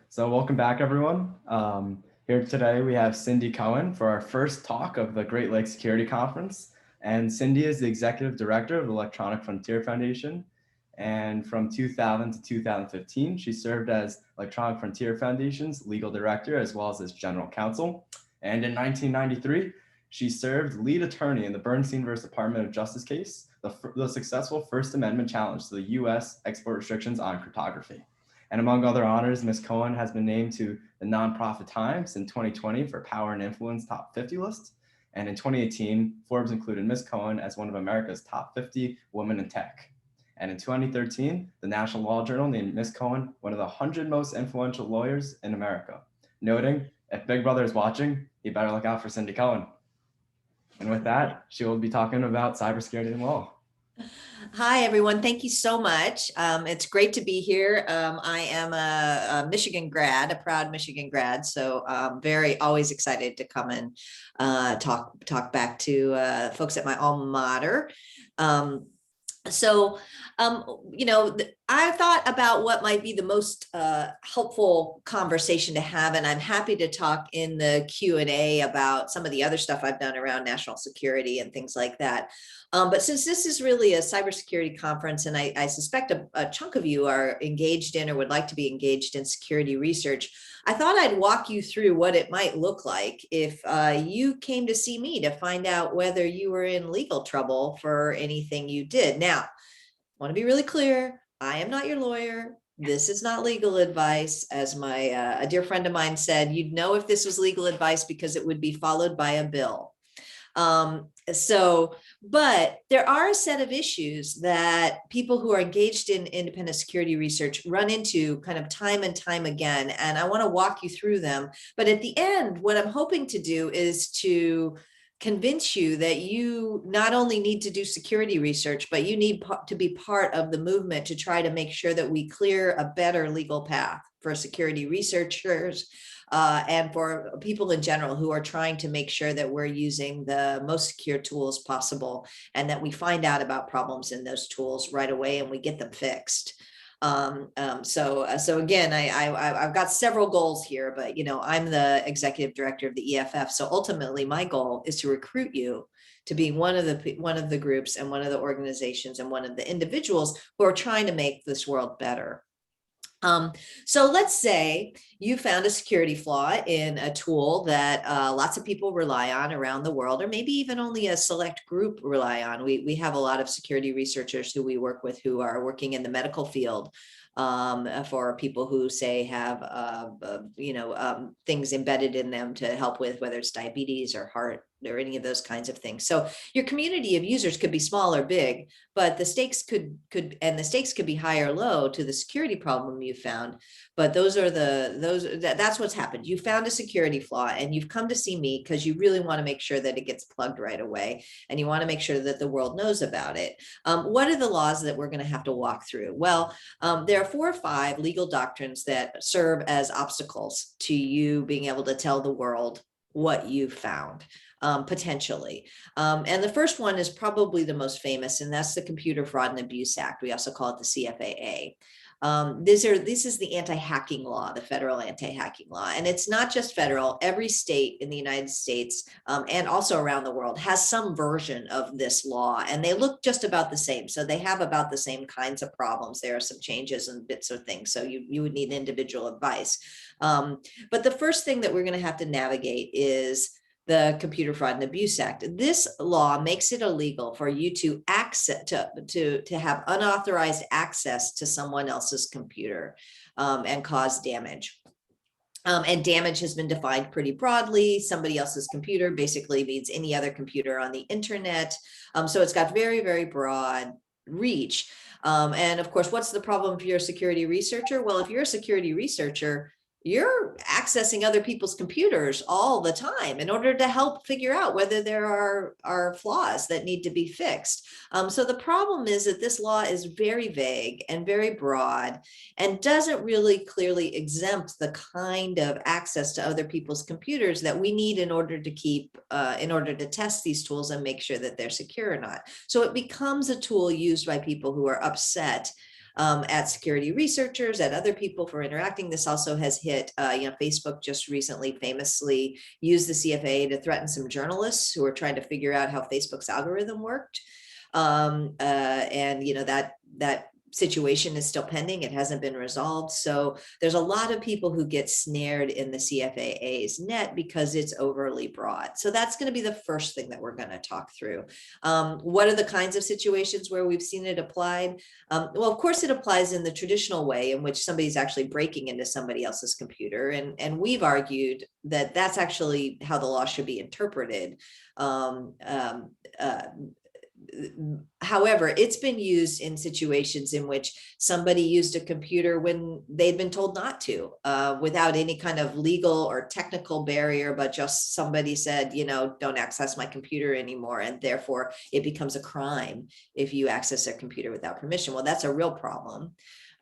So welcome back, everyone. Here today we have Cindy Cohn for our first talk of the Great Lakes Security Conference. And Cindy is the Executive Director of the Electronic Frontier Foundation. And from 2000 to 2015, she served as Electronic Frontier Foundation's legal director as well as its general counsel. And in 1993, she served lead attorney in the Bernstein versus Department of Justice case, the successful First Amendment challenge to the U.S. export restrictions on cryptography. And among other honors, Ms. Cohen has been named to the Nonprofit Times in 2020 for Power and Influence Top 50 list. And in 2018, Forbes included Ms. Cohen as one of America's top 50 women in tech. And in 2013, the National Law Journal named Ms. Cohen one of the 100 most influential lawyers in America, noting, if Big Brother is watching, he better look out for Cindy Cohn. And with that, she will be talking about cybersecurity and law. Hi, everyone. Thank you so much. It's great to be here. I am a Michigan grad, a proud Michigan grad, so always excited to come and talk back to folks at my alma mater. I thought about what might be the most helpful conversation to have, and I'm happy to talk in the Q&A about some of the other stuff I've done around national security and things like that. But since this is really a cybersecurity conference, and I suspect a chunk of you are engaged in or would like to be engaged in security research, I thought I'd walk you through what it might look like if you came to see me to find out whether you were in legal trouble for anything you did. Now, I want to be really clear. I am not your lawyer. This is not legal advice. As a dear friend of mine said, you'd know if this was legal advice because it would be followed by a bill. But there are a set of issues that people who are engaged in independent security research run into kind of time and time again, and I want to walk you through them. But at the end, what I'm hoping to do is to convince you that you not only need to do security research, but you need to be part of the movement to try to make sure that we clear a better legal path for security researchers and for people in general who are trying to make sure that we're using the most secure tools possible and that we find out about problems in those tools right away and we get them fixed. So again, I've got several goals here, but I'm the executive director of the EFF. So ultimately my goal is to recruit you to be one of the groups and one of the organizations and one of the individuals who are trying to make this world better. So let's say you found a security flaw in a tool that lots of people rely on around the world, or maybe even only a select group rely on. We have a lot of security researchers who we work with who are working in the medical field for people who say have things embedded in them to help with whether it's diabetes or heart or any of those kinds of things. So your community of users could be small or big, but the stakes could be high or low to the security problem you found. But that's what's happened. You found a security flaw and you've come to see me because you really want to make sure that it gets plugged right away. And you want to make sure that the world knows about it. What are the laws that we're going to have to walk through? Well, there are 4 or 5 legal doctrines that serve as obstacles to you being able to tell the world what you found. Potentially. And the first one is probably the most famous, and that's the Computer Fraud and Abuse Act. We also call it the CFAA. This is the anti-hacking law, the federal anti-hacking law. And it's not just federal. Every state in the United States and also around the world has some version of this law, and they look just about the same. So they have about the same kinds of problems. There are some changes and bits of things. So you would need individual advice. But the first thing that we're going to have to navigate is the Computer Fraud and Abuse Act. This law makes it illegal for you to have unauthorized access to someone else's computer and cause damage. And damage has been defined pretty broadly. Somebody else's computer basically means any other computer on the internet. So it's got very, very broad reach. And of course, what's the problem if you're a security researcher? Well, if you're a security researcher, you're accessing other people's computers all the time in order to help figure out whether there are flaws that need to be fixed. So the problem is that this law is very vague and very broad and doesn't really clearly exempt the kind of access to other people's computers that we need in order to test these tools and make sure that they're secure or not. So it becomes a tool used by people who are upset at security researchers, at other people for interacting. This also has hit, Facebook just recently famously used the CFAA to threaten some journalists who were trying to figure out how Facebook's algorithm worked. And that situation is still pending. It hasn't been resolved. So there's a lot of people who get snared in the CFAA's net because it's overly broad. So that's going to be the first thing that we're going to talk through. What are the kinds of situations where we've seen it applied? Well, of course, it applies in the traditional way in which somebody's actually breaking into somebody else's computer. And we've argued that that's actually how the law should be interpreted. However, it's been used in situations in which somebody used a computer when they'd been told not to, without any kind of legal or technical barrier, but just somebody said, don't access my computer anymore. And therefore it becomes a crime if you access their computer without permission. Well, that's a real problem.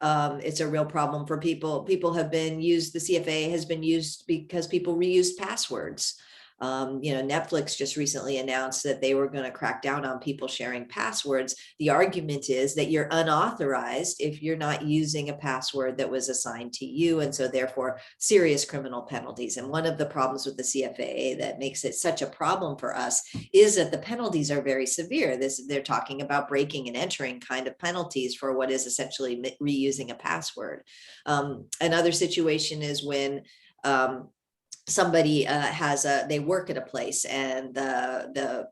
It's a real problem for people. People have been used, the CFA has been used because people reused passwords. Netflix just recently announced that they were going to crack down on people sharing passwords. The argument is that you're unauthorized if you're not using a password that was assigned to you, and so therefore serious criminal penalties. And one of the problems with the CFAA that makes it such a problem for us is that the penalties are very severe. They're talking about breaking and entering kind of penalties for what is essentially reusing a password. Another situation is when somebody they work at a place, and the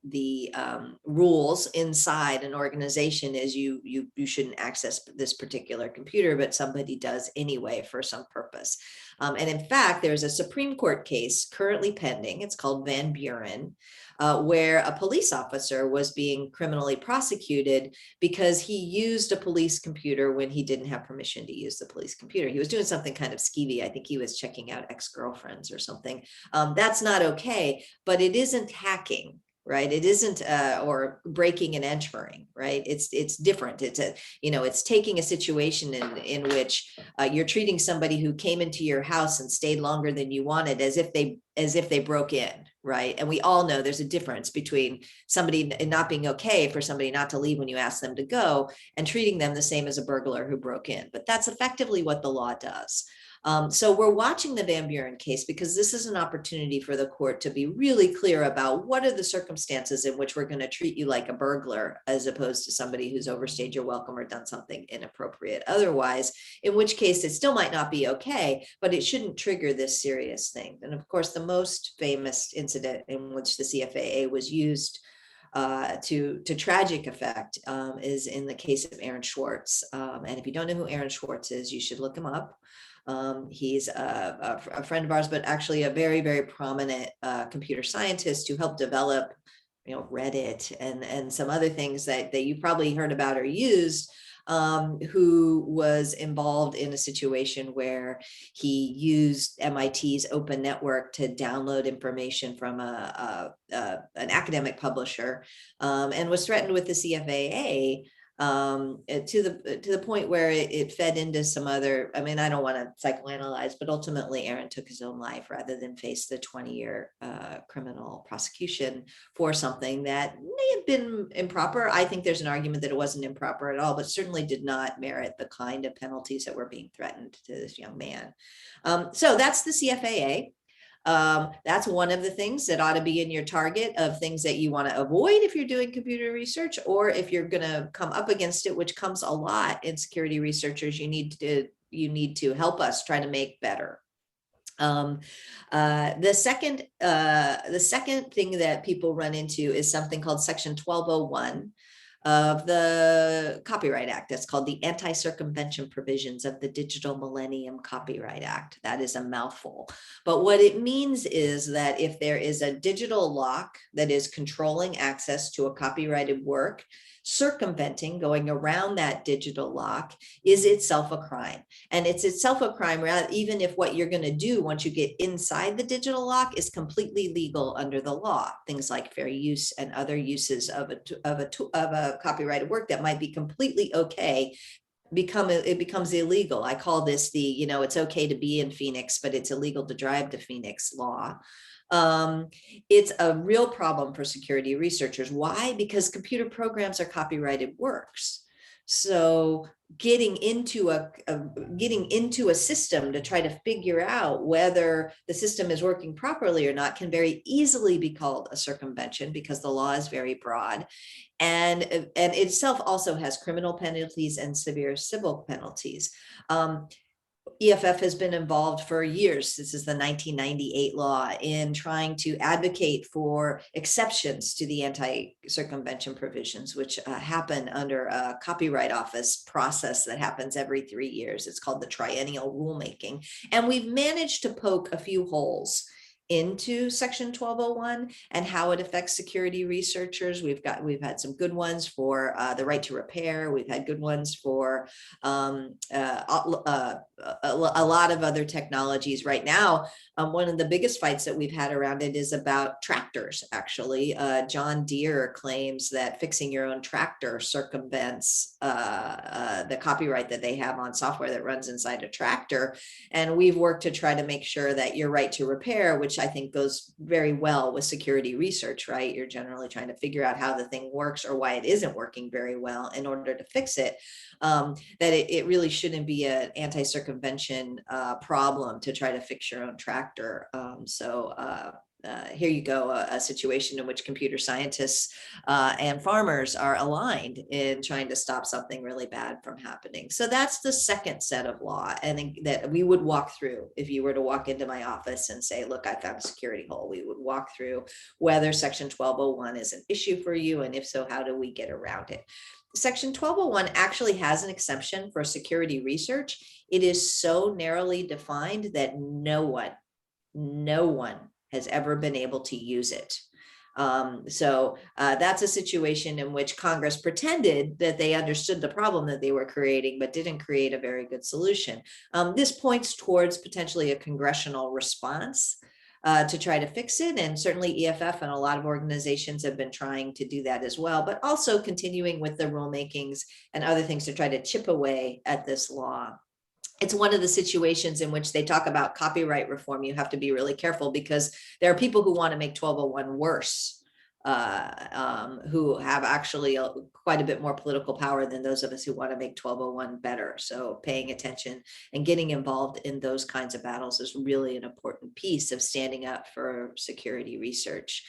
rules inside an organization is you shouldn't access this particular computer, but somebody does anyway for some purpose. And in fact, there's a Supreme Court case currently pending. It's called Van Buren, where a police officer was being criminally prosecuted because he used a police computer when he didn't have permission to use the police computer. He was doing something kind of skeevy. I think he was checking out ex-girlfriends or something. That's not okay, but it isn't hacking, right? It isn't or breaking and entering, right? It's different. It's taking a situation in which you're treating somebody who came into your house and stayed longer than you wanted as if they broke in, right? And we all know there's a difference between somebody not being okay for somebody not to leave when you ask them to go and treating them the same as a burglar who broke in. But that's effectively what the law does. So we're watching the Van Buren case because this is an opportunity for the court to be really clear about what are the circumstances in which we're going to treat you like a burglar as opposed to somebody who's overstayed your welcome or done something inappropriate otherwise, in which case it still might not be okay, but it shouldn't trigger this serious thing. And of course, the most famous incident in which the CFAA was used to tragic effect is in the case of Aaron Schwartz. And if you don't know who Aaron Schwartz is, you should look him up. He's a friend of ours, but actually a very, very prominent computer scientist who helped develop, Reddit and some other things that you probably heard about or used, who was involved in a situation where he used MIT's open network to download information from an academic publisher, and was threatened with the CFAA to the point where it fed into some other, I don't want to psychoanalyze, but ultimately Aaron took his own life rather than face the 20-year criminal prosecution for something that may have been improper. I think there's an argument that it wasn't improper at all, but certainly did not merit the kind of penalties that were being threatened to this young man. So that's the CFAA. That's one of the things that ought to be in your target of things that you want to avoid if you're doing computer research, or if you're going to come up against it, which comes a lot in security researchers, you need to help us try to make better. The second thing that people run into is something called Section 1201 of the Copyright Act. That's called the Anti-Circumvention Provisions of the Digital Millennium Copyright Act. That is a mouthful. But what it means is that if there is a digital lock that is controlling access to a copyrighted work, circumventing, going around that digital lock, is itself a crime. And it's itself a crime, even if what you're going to do once you get inside the digital lock is completely legal under the law. Things like fair use and other uses of a copyrighted work that might be completely okay it becomes illegal. I call this it's okay to be in Phoenix, but it's illegal to drive to Phoenix law. It's a real problem for security researchers. Why? Because computer programs are copyrighted works. So getting into a system to try to figure out whether the system is working properly or not can very easily be called a circumvention, because the law is very broad, and itself also has criminal penalties and severe civil penalties. EFF has been involved for years. This is the 1998 law in trying to advocate for exceptions to the anti-circumvention provisions, which happen under a Copyright Office process that happens every 3 years. It's called the triennial rulemaking. And we've managed to poke a few holes into Section 1201 and how it affects security researchers. We've had some good ones for the right to repair. We've had good ones for a lot of other technologies. Right now, one of the biggest fights that we've had around it is about tractors, actually. John Deere claims that fixing your own tractor circumvents the copyright that they have on software that runs inside a tractor. And we've worked to try to make sure that your right to repair, which I think goes very well with security research, right? You're generally trying to figure out how the thing works or why it isn't working very well in order to fix it. That it really shouldn't be an anti-circumvention problem to try to fix your own tractor. Here you go, a situation in which computer scientists and farmers are aligned in trying to stop something really bad from happening. So that's the second set of law, and that we would walk through. If you were to walk into my office and say, look, I found a security hole, we would walk through whether Section 1201 is an issue for you, and if so, how do we get around it? Section 1201 actually has an exception for security research. It is so narrowly defined that no one has ever been able to use it. That's a situation in which Congress pretended that they understood the problem that they were creating, but didn't create a very good solution. This points towards potentially a congressional response to try to fix it. And certainly EFF and a lot of organizations have been trying to do that as well, but also continuing with the rulemakings and other things to try to chip away at this law. It's one of the situations in which they talk about copyright reform. You have to be really careful, because there are people who want to make 1201 worse, who have actually quite a bit more political power than those of us who want to make 1201 better. So paying attention and getting involved in those kinds of battles is really an important piece of standing up for security research.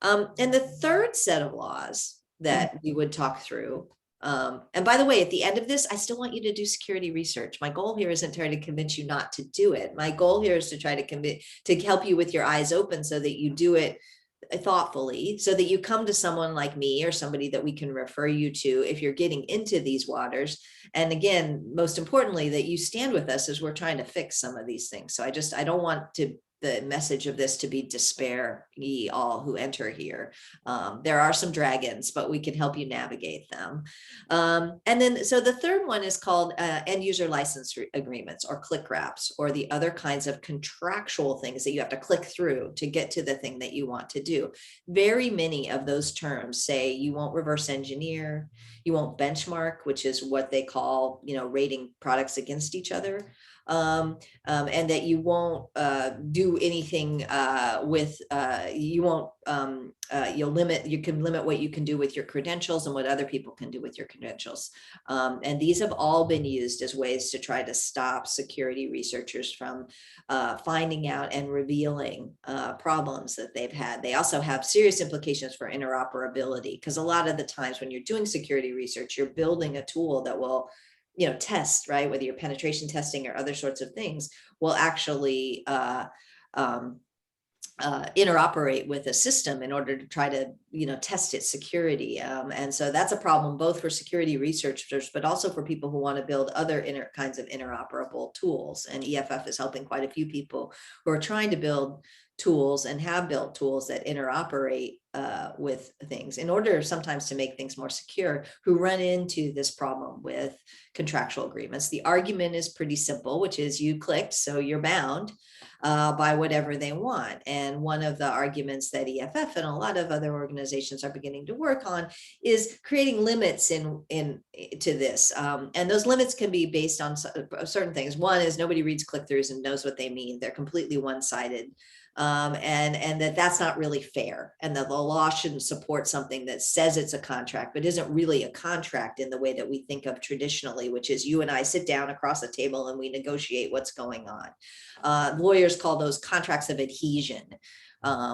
And the third set of laws that we would talk through, and by the way, at the end of this, I still want you to do security research. My goal here isn't trying to convince you not to do it. My goal here is to try to help you with your eyes open so that you do it thoughtfully, so that you come to someone like me or somebody that we can refer you to if you're getting into these waters. And again, most importantly, that you stand with us as we're trying to fix some of these things. So I don't want the message of this to be despair, ye all who enter here. There are some dragons, but we can help you navigate them. And then, so the third one is called end user license agreements, or click wraps, or the other kinds of contractual things that you have to click through to get to the thing that you want to do. Very many of those terms say you won't reverse engineer, you won't benchmark, which is what they call, rating products against each other. And that you won't do anything with, you can limit what you can do with your credentials and what other people can do with your credentials. And these have all been used as ways to try to stop security researchers from finding out and revealing problems that they've had. They also have serious implications for interoperability, because a lot of the times when you're doing security research, you're building a tool that will test, right? Whether you're penetration testing or other sorts of things, will actually interoperate with a system in order to try to, test its security. And so that's a problem both for security researchers, but also for people who want to build other kinds of interoperable tools. And EFF is helping quite a few people who are trying to build tools and have built tools that interoperate with things in order sometimes to make things more secure, who run into this problem with contractual agreements. The argument is pretty simple, which is you clicked, so you're bound. by whatever they want. And one of the arguments that EFF and a lot of other organizations are beginning to work on is creating limits to this. And those limits can be based on certain things. One is nobody reads click-throughs and knows what they mean. They're completely one-sided. And that's not really fair, and that the law shouldn't support something that says it's a contract but isn't really a contract in the way that we think of traditionally, which is you and I sit down across a table and we negotiate what's going on. Lawyers call those contracts of adhesion,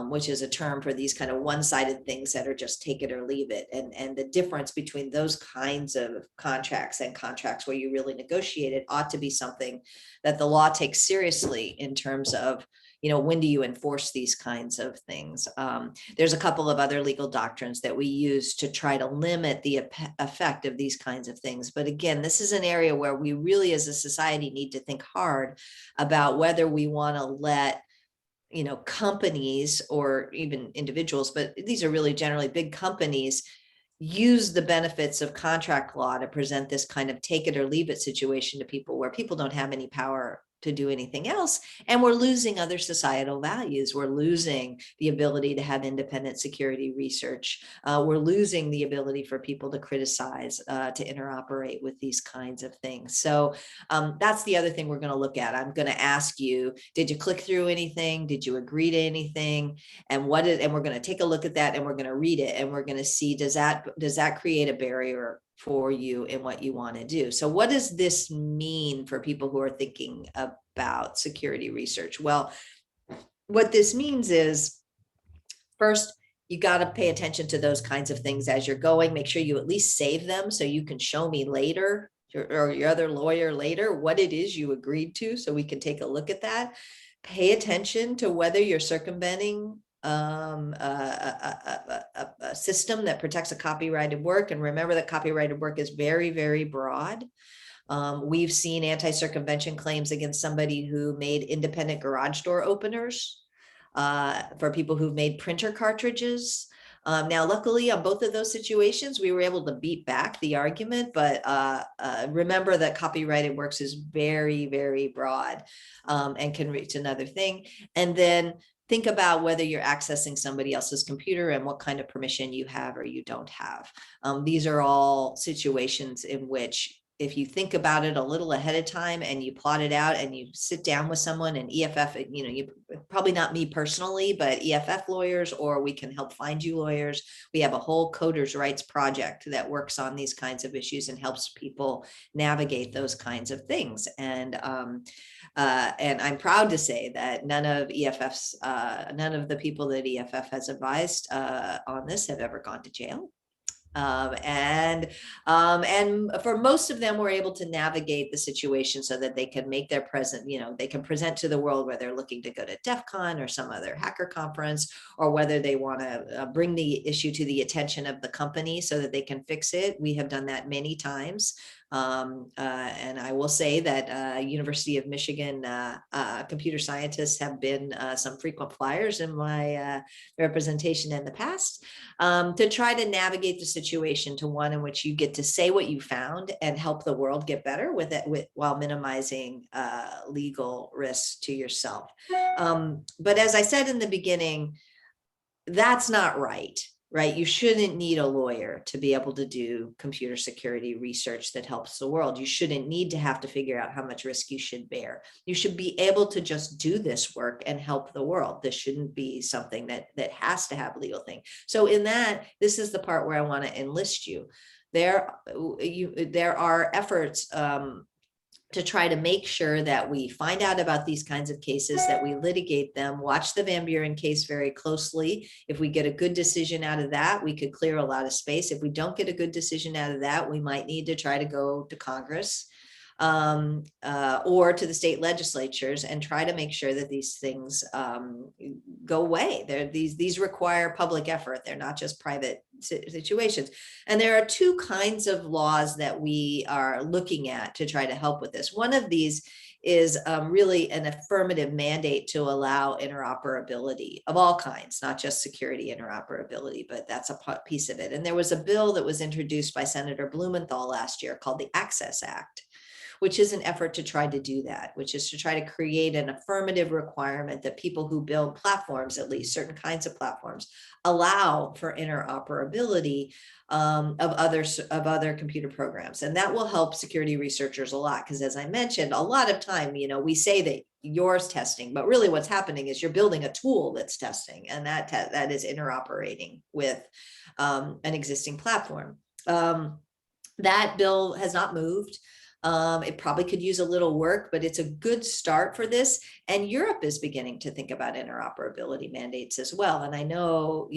which is a term for these kind of one-sided things that are just take it or leave it. And the difference between those kinds of contracts and contracts where you really negotiate it ought to be something that the law takes seriously in terms of, when do you enforce these kinds of things? There's a couple of other legal doctrines that we use to try to limit the effect of these kinds of things. But again, this is an area where we really as a society need to think hard about whether we want to let companies or even individuals, but these are really generally big companies, use the benefits of contract law to present this kind of take it or leave it situation to people where people don't have any power to do anything else. And we're losing other societal values. We're losing the ability to have independent security research. We're losing the ability for people to criticize, to interoperate with these kinds of things. So that's the other thing we're going to look at. I'm going to ask you, did you click through anything? Did you agree to anything? And and we're going to take a look at that, and we're going to read it, and we're going to see, does that create a barrier for you in what you want to do? So what does this mean for people who are thinking about security research? Well, what this means is, first, you got to pay attention to those kinds of things as you're going. Make sure you at least save them so you can show me later, or your other lawyer later, what it is you agreed to, so we can take a look at that. Pay attention to whether you're circumventing a system that protects a copyrighted work. And remember that copyrighted work is very, very broad. We've seen anti-circumvention claims against somebody who made independent garage door openers, for people who've made printer cartridges. Now, luckily, on both of those situations, we were able to beat back the argument, but remember that copyrighted works is very, very broad, and can reach another thing. And then think about whether you're accessing somebody else's computer and what kind of permission you have or you don't have. These are all situations in which, if you think about it a little ahead of time and you plot it out and you sit down with someone, and EFF, you probably not me personally, but EFF lawyers, or we can help find you lawyers. We have a whole coders rights project that works on these kinds of issues and helps people navigate those kinds of things. And I'm proud to say that none of the people that EFF has advised on this have ever gone to jail. And for most of them, we're able to navigate the situation so that they can make their present, they can present to the world whether they're looking to go to DEF CON or some other hacker conference, or whether they want to bring the issue to the attention of the company so that they can fix it. We have done that many times. And I will say that University of Michigan computer scientists have been some frequent flyers in my representation in the past, to try to navigate the situation to one in which you get to say what you found and help the world get better with it, while minimizing legal risks to yourself. But as I said in the beginning, that's not right. Right? You shouldn't need a lawyer to be able to do computer security research that helps the world. You shouldn't need to have to figure out how much risk you should bear. You should be able to just do this work and help the world. This shouldn't be something that has to have a legal thing. So in that, this is the part where I want to enlist you. There are efforts to try to make sure that we find out about these kinds of cases, that we litigate them, watch the Van Buren case very closely. If we get a good decision out of that, we could clear a lot of space. If we don't get a good decision out of that, we might need to try to go to Congress, or to the state legislatures, and try to make sure that these things go away. These require public effort. They're not just private situations. And there are two kinds of laws that we are looking at to try to help with this. One of these is really an affirmative mandate to allow interoperability of all kinds, not just security interoperability, but that's a piece of it. And there was a bill that was introduced by Senator Blumenthal last year called the Access Act, which is an effort to try to do that, which is to try to create an affirmative requirement that people who build platforms, at least certain kinds of platforms, allow for interoperability of other computer programs. And that will help security researchers a lot, because as I mentioned, a lot of time, we say that yours testing, but really what's happening is you're building a tool that's testing, and that is interoperating with an existing platform. That bill has not moved. It probably could use a little work, but it's a good start for this. And Europe is beginning to think about interoperability mandates as well. And I know,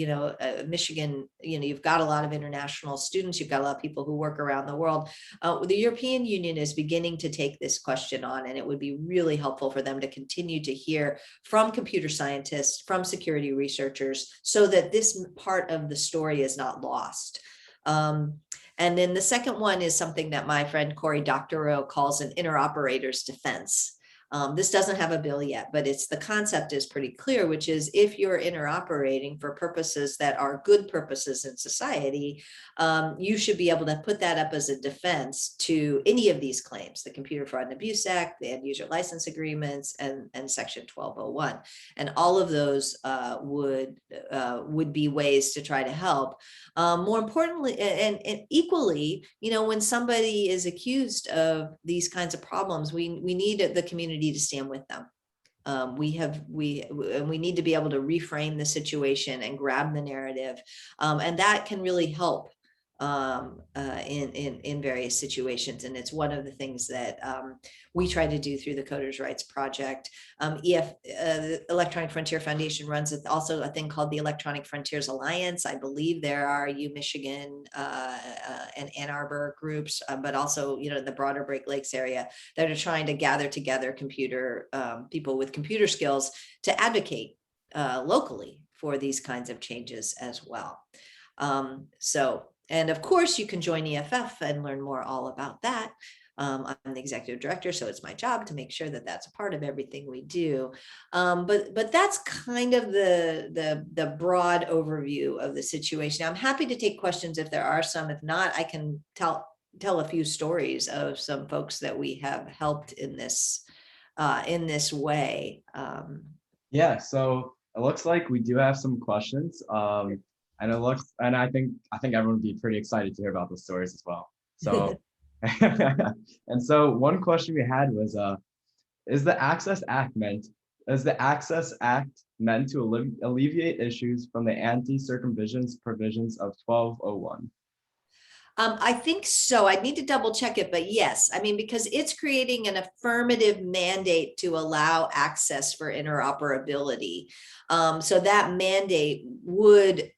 Michigan, you've got a lot of international students, you've got a lot of people who work around the world. The European Union is beginning to take this question on, and it would be really helpful for them to continue to hear from computer scientists, from security researchers, so that this part of the story is not lost. And then the second one is something that my friend Cory Doctorow calls an interoperator's defense. This doesn't have a bill yet, but the concept is pretty clear, which is if you're interoperating for purposes that are good purposes in society, you should be able to put that up as a defense to any of these claims, the Computer Fraud and Abuse Act, the End User License Agreements, and Section 1201. And all of those would be ways to try to help. More importantly, and equally, when somebody is accused of these kinds of problems, we need the community to stand with them. We need to be able to reframe the situation and grab the narrative, and that can really help in various situations. And it's one of the things that we try to do through the Coders' Rights Project. The Electronic Frontier Foundation runs also a thing called the Electronic Frontiers Alliance. I believe there are Michigan and Ann Arbor groups, but also the broader Great Lakes area that are trying to gather together people with computer skills to advocate locally for these kinds of changes as well. And of course, you can join EFF and learn more all about that. I'm the executive director, so it's my job to make sure that that's a part of everything we do. But that's kind of the broad overview of the situation. I'm happy to take questions if there are some. If not, I can tell a few stories of some folks that we have helped in this way. Yeah, so it looks like we do have some questions. And I think everyone would be pretty excited to hear about those stories as well. So, and so one question we had was, is the Access Act meant to alleviate issues from the Anti-Circumcisions provisions of 1201? I think so. I need to double check it, but yes, because it's creating an affirmative mandate to allow access for interoperability. So that mandate would,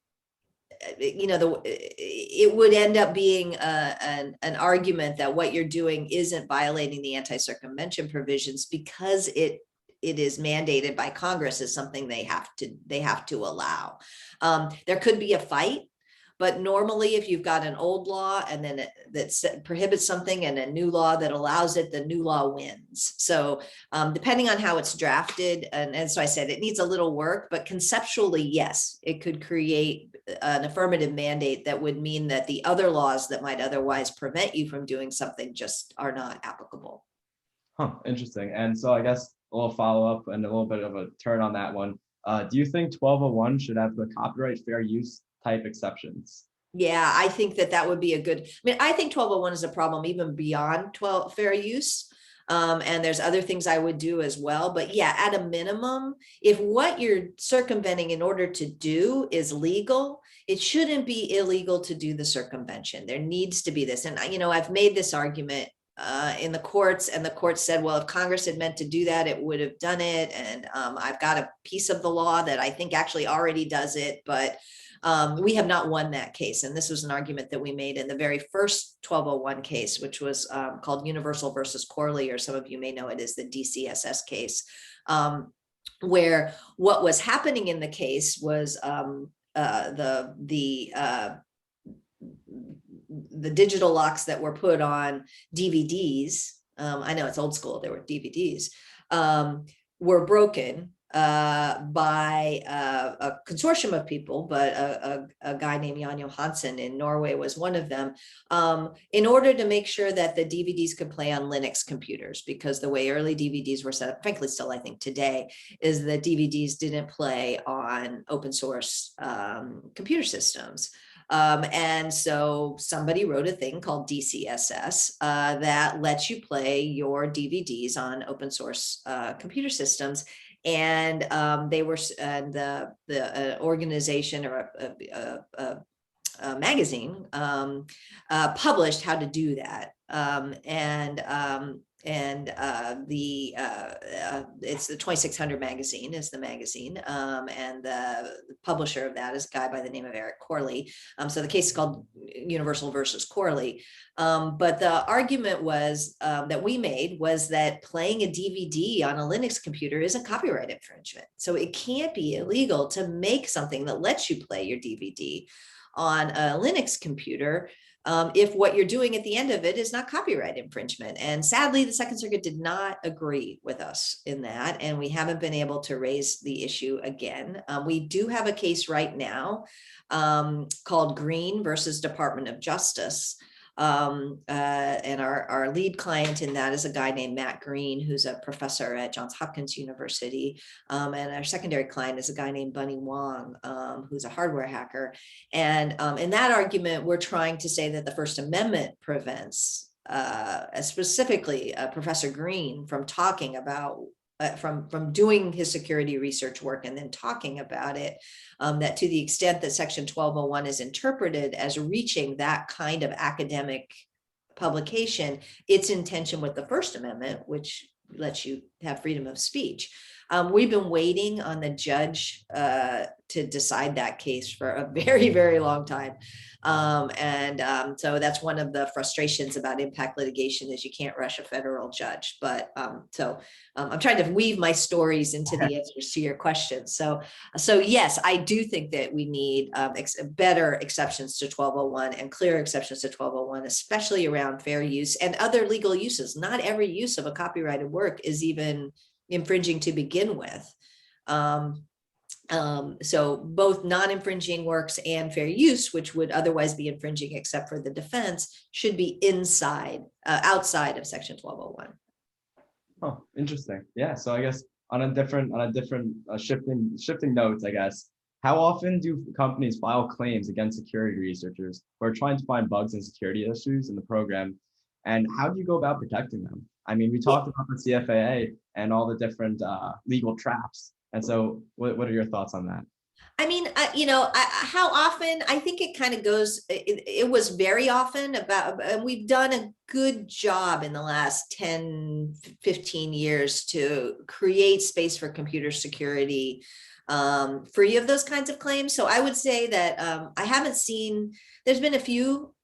it would end up being an argument that what you're doing isn't violating the anti-circumvention provisions because it is mandated by Congress as something they have to allow. There could be a fight, but normally if you've got an old law and then that prohibits something and a new law that allows it, the new law wins. So depending on how it's drafted, and so I said it needs a little work, but conceptually, yes, it could create an affirmative mandate that would mean that the other laws that might otherwise prevent you from doing something just are not applicable. Huh, interesting. And so I guess a little follow-up and a little bit of a turn on that one. Do you think 1201 should have the copyright fair use type exceptions? Yeah, I think that would be a good, I think 1201 is a problem even beyond fair use. And there's other things I would do as well. But yeah, at a minimum, if what you're circumventing in order to do is legal, it shouldn't be illegal to do the circumvention. There needs to be this. And, I've made this argument in the courts, and the courts said, well, if Congress had meant to do that, it would have done it. And I've got a piece of the law that I think actually already does it, but we have not won that case. And this was an argument that we made in the very first 1201 case, which was called Universal versus Corley, or some of you may know it as the DCSS case, where what was happening in the case was the digital locks that were put on DVDs. I know it's old school, they were DVDs, were broken. by a consortium of people, but a guy named Jan Johansen in Norway was one of them, in order to make sure that the DVDs could play on Linux computers, because the way early DVDs were set up, frankly, still I think today, is that DVDs didn't play on open source computer systems. And so somebody wrote a thing called DCSS that lets you play your DVDs on open source computer systems. And they were, and the organization or a magazine published how to do that. It's the 2600 magazine is the magazine, and the publisher of that is a guy by the name of Eric Corley. So the case is called Universal versus Corley. But the argument was that we made was that playing a DVD on a Linux computer isn't copyright infringement. So it can't be illegal to make something that lets you play your DVD on a Linux computer if what you're doing at the end of it is not copyright infringement. And sadly, the Second Circuit did not agree with us in that, and we haven't been able to raise the issue again. We do have a case right now called Green versus Department of Justice. And our lead client in that is a guy named Matt Green, who's a professor at Johns Hopkins University. And our secondary client is a guy named Bunny Wong, who's a hardware hacker. And in that argument, we're trying to say that the First Amendment prevents specifically Professor Green from talking about from doing his security research work and then talking about it, that to the extent that Section 1201 is interpreted as reaching that kind of academic publication, it's in tension with the First Amendment, which lets you have freedom of speech. We've been waiting on the judge to decide that case for a very, very long time. So that's one of the frustrations about impact litigation is you can't rush a federal judge. But I'm trying to weave my stories into the answers to your questions. So yes, I do think that we need better exceptions to 1201 and clear exceptions to 1201, especially around fair use and other legal uses. Not every use of a copyrighted work is even infringing to begin with. So both non-infringing works and fair use, which would otherwise be infringing except for the defense, should be outside of Section 1201. Oh, interesting. Yeah. So I guess on a different shifting notes, I guess, how often do companies file claims against security researchers who are trying to find bugs and security issues in the program? And how do you go about protecting them? I mean, we talked about the CFAA and all the different legal traps. And so what are your thoughts on that? I mean, how often? I think it kind of goes, it was very often and we've done a good job in the last 10, 15 years to create space for computer security free of those kinds of claims. So I would say that I haven't seen, there's been a few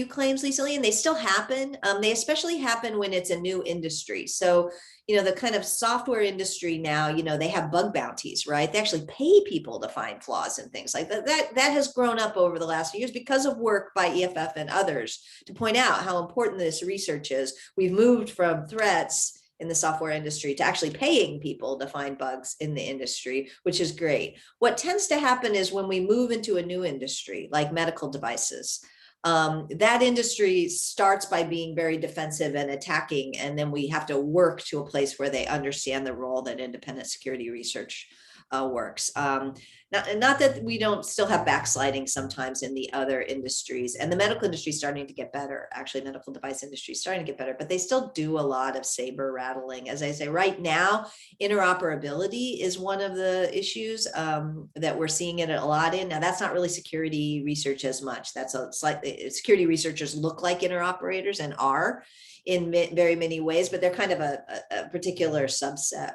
claims recently, and they still happen. They especially happen when it's a new industry. So, the kind of software industry now, they have bug bounties, right? They actually pay people to find flaws and things like that. That has grown up over the last few years because of work by EFF and others to point out how important this research is. We've moved from threats in the software industry to actually paying people to find bugs in the industry, which is great. What tends to happen is when we move into a new industry, like medical devices, that industry starts by being very defensive and attacking, and then we have to work to a place where they understand the role that independent security research works. Not that we don't still have backsliding sometimes in the other industries, and the medical industry is starting to get better. Actually, medical device industry is starting to get better, but they still do a lot of saber rattling. As I say, right now, interoperability is one of the issues that we're seeing it a lot in. Now, that's not really security research as much. That's a slightly, security researchers look like interoperators and are in very many ways, but they're kind of a particular subset.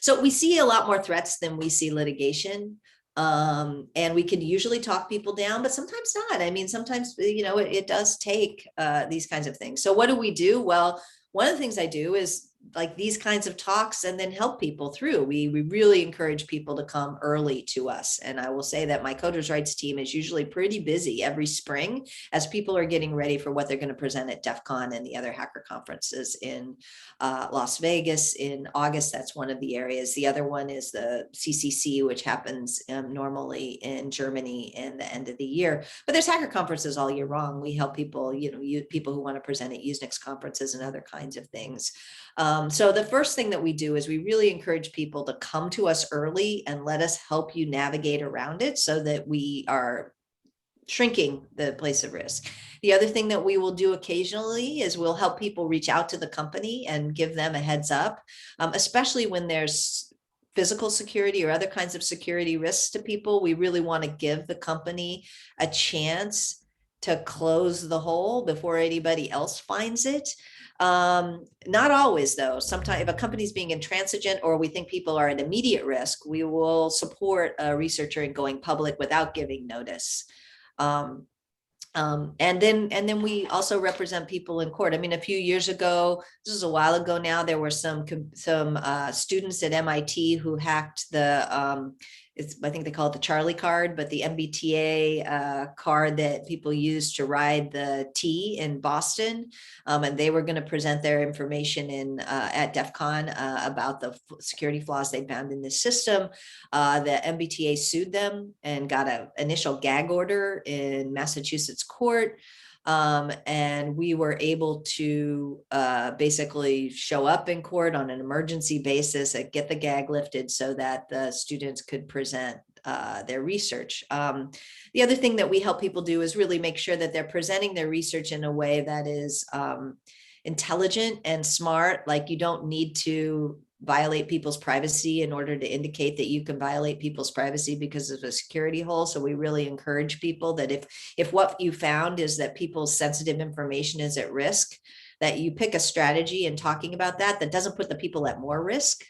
So we see a lot more threats than we see litigation. And we can usually talk people down, but sometimes not. I mean, sometimes, it does take these kinds of things. So what do we do? Well, one of the things I do is like these kinds of talks and then help people through. We really encourage people to come early to us. And I will say that my Coders Rights team is usually pretty busy every spring as people are getting ready for what they're going to present at DEF CON and the other hacker conferences in Las Vegas in August. That's one of the areas. The other one is the CCC, which happens normally in Germany in the end of the year. But there's hacker conferences all year long. We help people, people who want to present at Usenix conferences and other kinds of things. So the first thing that we do is we really encourage people to come to us early and let us help you navigate around it so that we are shrinking the place of risk. The other thing that we will do occasionally is we'll help people reach out to the company and give them a heads up, especially when there's physical security or other kinds of security risks to people. We really want to give the company a chance to close the hole before anybody else finds it. Not always, though. Sometimes if a company's being intransigent or we think people are at immediate risk, we will support a researcher in going public without giving notice. And then we also represent people in court. I mean, a few years ago, this is a while ago now, there were some students at MIT who hacked the, I think they call it the Charlie card, but the MBTA card that people use to ride the T in Boston. And they were going to present their information at DEF CON about the security flaws they found in this system. The MBTA sued them and got an initial gag order in Massachusetts court. And we were able to basically show up in court on an emergency basis and get the gag lifted so that the students could present their research. The other thing that we help people do is really make sure that they're presenting their research in a way that is intelligent and smart. Like, you don't need to violate people's privacy in order to indicate that you can violate people's privacy because of a security hole. So we really encourage people that if what you found is that people's sensitive information is at risk, that you pick a strategy in talking about that doesn't put the people at more risk,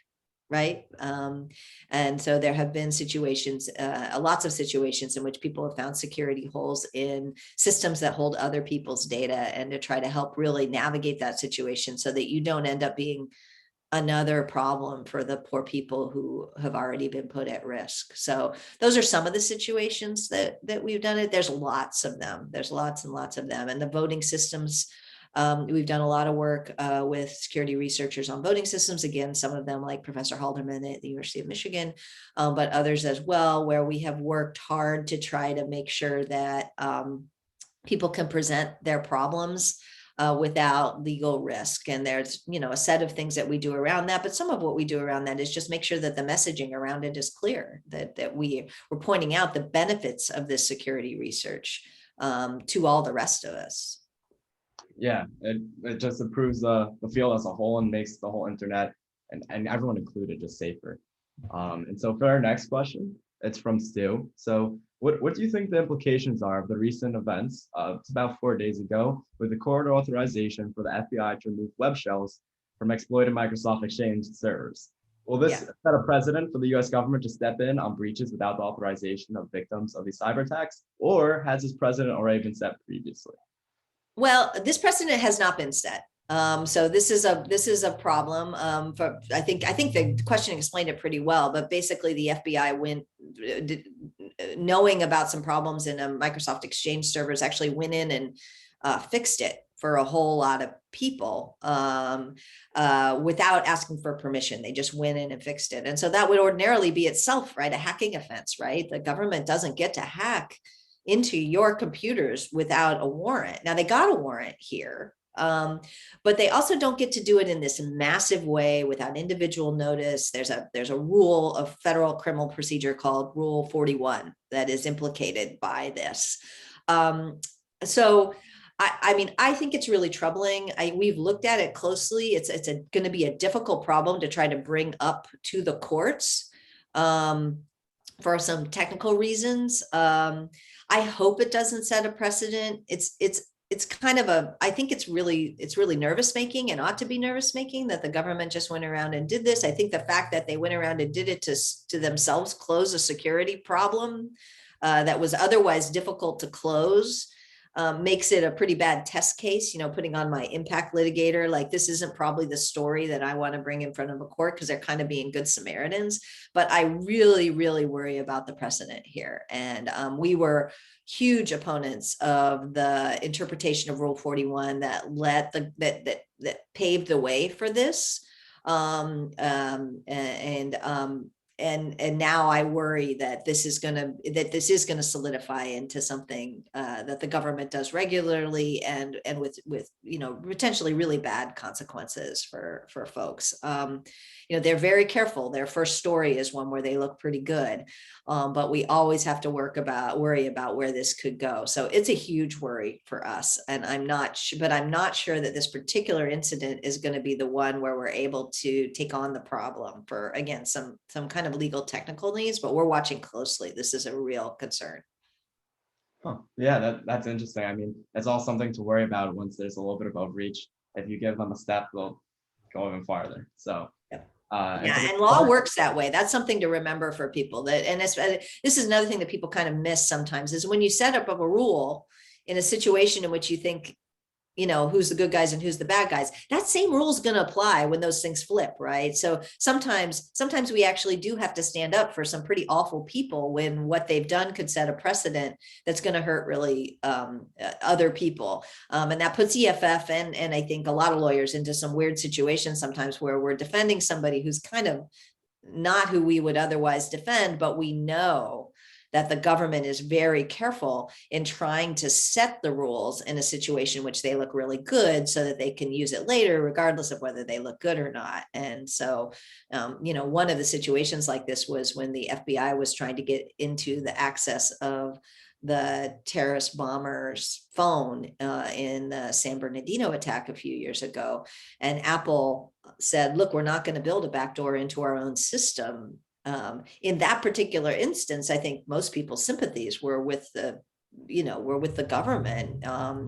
right? And so there have been situations, lots of situations in which people have found security holes in systems that hold other people's data, and to try to help really navigate that situation so that you don't end up being another problem for the poor people who have already been put at risk. So those are some of the situations that we've done it. There's lots of them. There's lots and lots of them. And the voting systems, we've done a lot of work with security researchers on voting systems. Again, some of them like Professor Halderman at the University of Michigan, but others as well, where we have worked hard to try to make sure that people can present their problems without legal risk. And there's, a set of things that we do around that, but some of what we do around that is just make sure that the messaging around it is clear, that we're pointing out the benefits of this security research to all the rest of us. Yeah, it just improves the field as a whole and makes the whole internet and everyone included just safer. And so for our next question, it's from Stu. So what do you think the implications are of the recent events? It's about 4 days ago with the court authorization for the FBI to remove web shells from exploited Microsoft Exchange servers. Will this set a precedent for the US government to step in on breaches without the authorization of victims of these cyber attacks? Or has this precedent already been set previously? Well, this precedent has not been set. So this is a problem. I think the question explained it pretty well, but basically the FBI knowing about some problems in a Microsoft Exchange servers actually went in and fixed it for a whole lot of people without asking for permission. They just went in and fixed it. And so that would ordinarily be itself, right, a hacking offense, right? The government doesn't get to hack into your computers without a warrant. Now they got a warrant here, but they also don't get to do it in this massive way without individual notice. There's a rule of federal criminal procedure called Rule 41 that is implicated by this. So I think it's really troubling. We've looked at it closely. It's going to be a difficult problem to try to bring up to the courts for some technical reasons. I hope it doesn't set a precedent. It's kind of I think it's really nervous making, and ought to be nervous making, that the government just went around and did this. I think the fact that they went around and did it to themselves close a security problem that was otherwise difficult to close makes it a pretty bad test case, putting on my impact litigator, like this isn't probably the story that I want to bring in front of a court because they're kind of being good Samaritans. But I really, really worry about the precedent here. And we were huge opponents of the interpretation of Rule 41 that that paved the way for this. And now I worry that this is going to solidify into something that the government does regularly, and with potentially really bad consequences for folks. They're very careful. Their first story is one where they look pretty good, but we always have to worry about where this could go. So it's a huge worry for us, and I'm not sure that this particular incident is going to be the one where we're able to take on the problem for, again, some kind of legal technical needs, but we're watching closely. This is a real concern. Huh. Yeah, that's interesting. I mean, it's all something to worry about once there's a little bit of overreach. If you give them a step, they'll go even farther. So and law works that way. That's something to remember for people. This is another thing that people kind of miss sometimes, is when you set up a rule in a situation in which you think, who's the good guys and who's the bad guys, that same rule is going to apply when those things flip, right? So sometimes we actually do have to stand up for some pretty awful people when what they've done could set a precedent that's going to hurt really other people. And that puts EFF and I think a lot of lawyers into some weird situations sometimes where we're defending somebody who's kind of not who we would otherwise defend, but we know that the government is very careful in trying to set the rules in a situation in which they look really good so that they can use it later, regardless of whether they look good or not. And so, one of the situations like this was when the FBI was trying to get into the access of the terrorist bomber's phone in the San Bernardino attack a few years ago. And Apple said, look, we're not going to build a backdoor into our own system. In that particular instance, I think most people's sympathies were with the government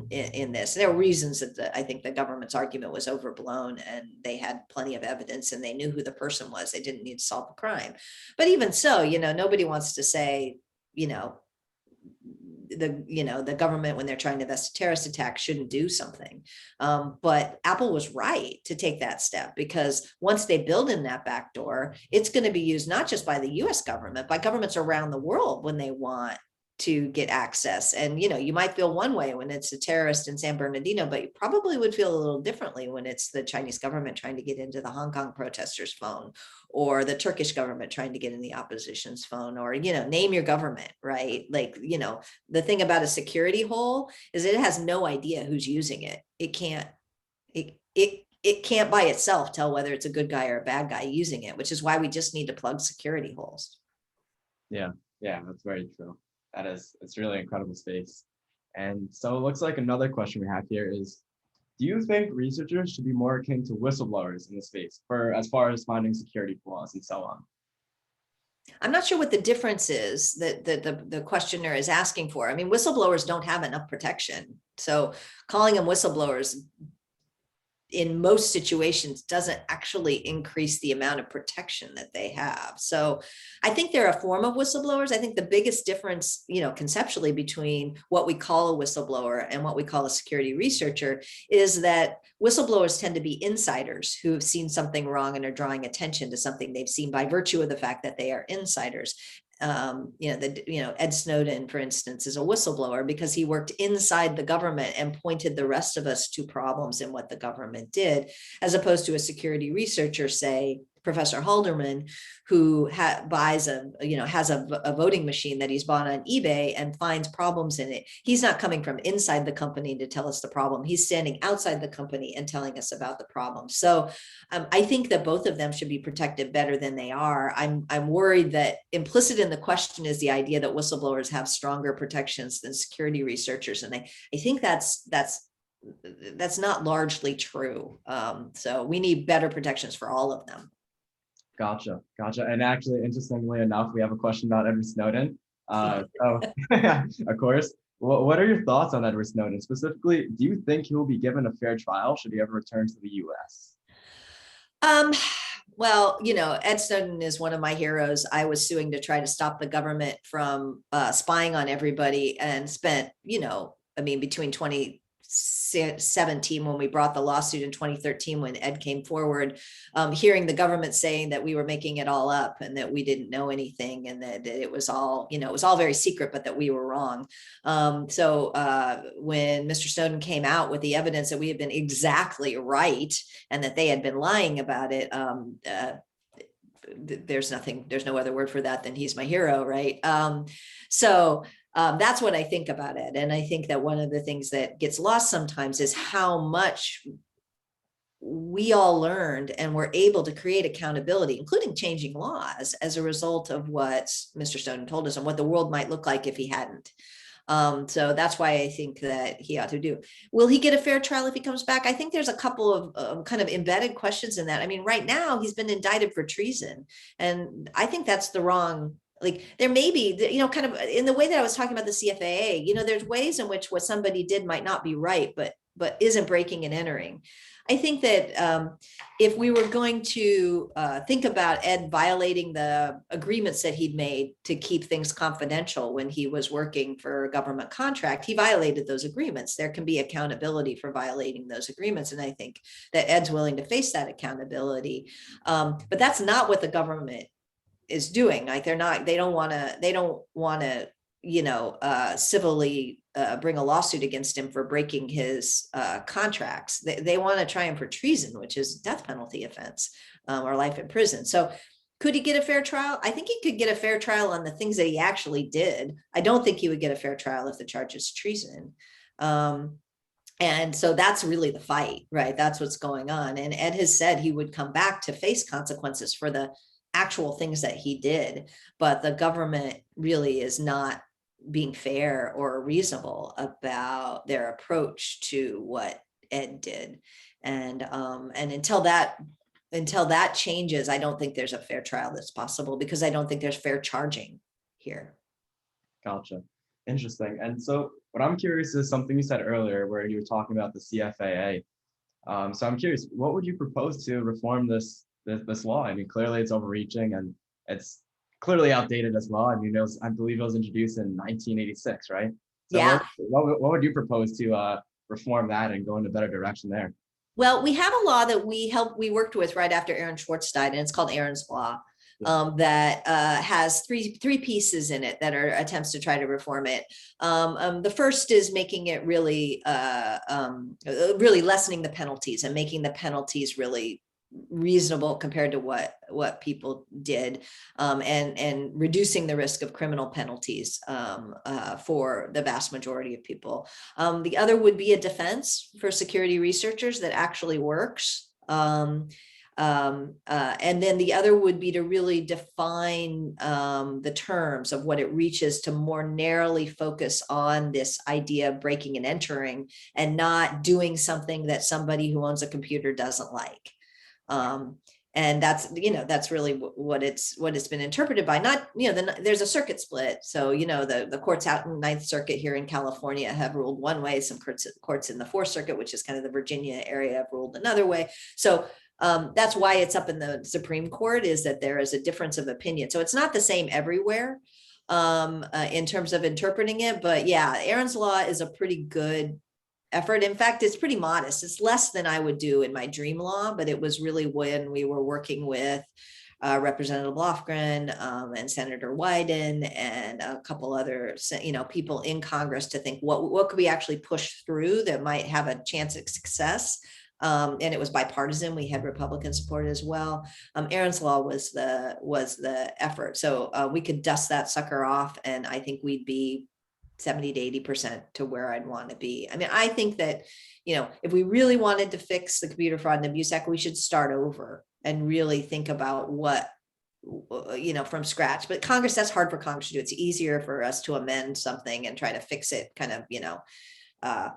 in this. There were reasons that I think the government's argument was overblown, and they had plenty of evidence and they knew who the person was. They didn't need to solve the crime. But even so, nobody wants to say, the government, when they're trying to invest a terrorist attack, shouldn't do something. But Apple was right to take that step, because once they build in that backdoor, it's going to be used not just by the US government, by governments around the world when they want to get access. And, you might feel one way when it's a terrorist in San Bernardino, but you probably would feel a little differently when it's the Chinese government trying to get into the Hong Kong protesters' phone, or the Turkish government trying to get in the opposition's phone, or, name your government, right? Like, the thing about a security hole is it has no idea who's using it. It can't by itself tell whether it's a good guy or a bad guy using it, which is why we just need to plug security holes. Yeah, that's very true. It's really incredible space. And so it looks like another question we have here is, do you think researchers should be more akin to whistleblowers in this space as far as finding security flaws and so on? I'm not sure what the difference is that the questioner is asking for. I mean, whistleblowers don't have enough protection. So calling them whistleblowers in most situations doesn't actually increase the amount of protection that they have. So I think they're a form of whistleblowers. I think the biggest difference, conceptually, between what we call a whistleblower and what we call a security researcher is that whistleblowers tend to be insiders who have seen something wrong and are drawing attention to something they've seen by virtue of the fact that they are insiders. Ed Snowden, for instance, is a whistleblower because he worked inside the government and pointed the rest of us to problems in what the government did, as opposed to a security researcher, say Professor Halderman, who has a voting machine that he's bought on eBay and finds problems in it. He's not coming from inside the company to tell us the problem. He's standing outside the company and telling us about the problem. So I think that both of them should be protected better than they are. I'm worried that implicit in the question is the idea that whistleblowers have stronger protections than security researchers, and I think that's not largely true. So we need better protections for all of them. Gotcha. And actually, interestingly enough, we have a question about Edward Snowden. So, of course, what are your thoughts on Edward Snowden? Specifically, do you think he will be given a fair trial should he ever return to the U.S.? Well, Ed Snowden is one of my heroes. I was suing to try to stop the government from spying on everybody, and spent, I mean, between 2017, when we brought the lawsuit, in 2013, when Ed came forward, hearing the government saying that we were making it all up and that we didn't know anything and that it was all, it was all very secret, but that we were wrong. So when Mr. Snowden came out with the evidence that we had been exactly right and that they had been lying about it, there's no other word for that than he's my hero, right? That's what I think about it. And I think that one of the things that gets lost sometimes is how much we all learned and were able to create accountability, including changing laws, as a result of what Mr. Snowden told us and what the world might look like if he hadn't. So that's why I think that he ought to do. Will he get a fair trial if he comes back? I think there's a couple of kind of embedded questions in that. I mean, right now he's been indicted for treason, and I think that's the wrong. Like, there may be, kind of in the way that I was talking about the CFAA, there's ways in which what somebody did might not be right, but isn't breaking and entering. I think that if we were going to think about Ed violating the agreements that he'd made to keep things confidential when he was working for a government contract, he violated those agreements. There can be accountability for violating those agreements. And I think that Ed's willing to face that accountability. But that's not what the government is doing. Like, they don't want to, civilly bring a lawsuit against him for breaking his contracts. They want to try him for treason, which is a death penalty offense, or life in prison. So could he get a fair trial? I think he could get a fair trial on the things that he actually did. I don't think he would get a fair trial if the charge is treason. And so that's really the fight, right? That's what's going on. And Ed has said he would come back to face consequences for the actual things that he did, but the government really is not being fair or reasonable about their approach to what Ed did. And until that changes, I don't think there's a fair trial that's possible, because I don't think there's fair charging here. Gotcha. Interesting. And so what I'm curious is something you said earlier where you were talking about the CFAA. So I'm curious, what would you propose to reform this law? I mean, clearly it's overreaching and it's clearly outdated as well. I mean, I believe it was introduced in 1986, right? So Yeah. what would you propose to reform that and go in a better direction there? Well, we have a law that we worked with right after Aaron Schwartz died, and it's called Aaron's Law. That has three pieces in it that are attempts to try to reform it. The first is making it really lessening the penalties and making the penalties really reasonable compared to what people did, and reducing the risk of criminal penalties for the vast majority of people. The other would be a defense for security researchers that actually works. And then the other would be to really define the terms of what it reaches, to more narrowly focus on this idea of breaking and entering, and not doing something that somebody who owns a computer doesn't like. And that's really what it's been interpreted by. Not, there's a circuit split. So, the courts out in Ninth Circuit here in California have ruled one way. Some courts in the Fourth Circuit, which is kind of the Virginia area, have ruled another way. So that's why it's up in the Supreme Court, is that there is a difference of opinion. So it's not the same everywhere in terms of interpreting it. But yeah, Aaron's Law is a pretty good effort. In fact, it's pretty modest. It's less than I would do in my dream law, but it was really when we were working with Representative Lofgren and Senator Wyden and a couple other, people in Congress, to think what could we actually push through that might have a chance of success. And it was bipartisan. We had Republican support as well. Aaron's Law was the effort. So we could dust that sucker off, and I think we'd be 70 to 80% to where I'd want to be. I mean, I think that, if we really wanted to fix the Computer Fraud and Abuse Act, we should start over and really think about what, from scratch. But Congress, that's hard for Congress to do. It's easier for us to amend something and try to fix it, kind of, try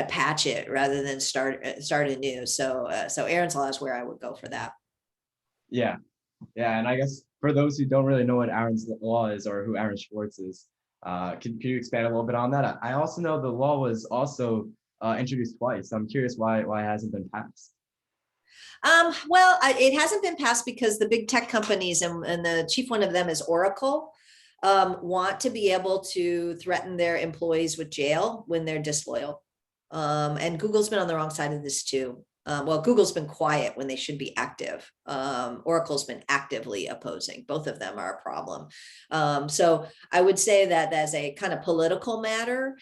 to patch it rather than start anew. So Aaron's Law is where I would go for that. Yeah. And I guess for those who don't really know what Aaron's Law is, or who Aaron Schwartz is, can you expand a little bit on that? I also know the law was also introduced twice. So I'm curious why it hasn't been passed. Well, it hasn't been passed because the big tech companies, and the chief one of them is Oracle, want to be able to threaten their employees with jail when they're disloyal. And Google's been on the wrong side of this too. Well, Google's been quiet when they should be active. Oracle's been actively opposing. Both of them are a problem. So I would say that as a kind of political matter,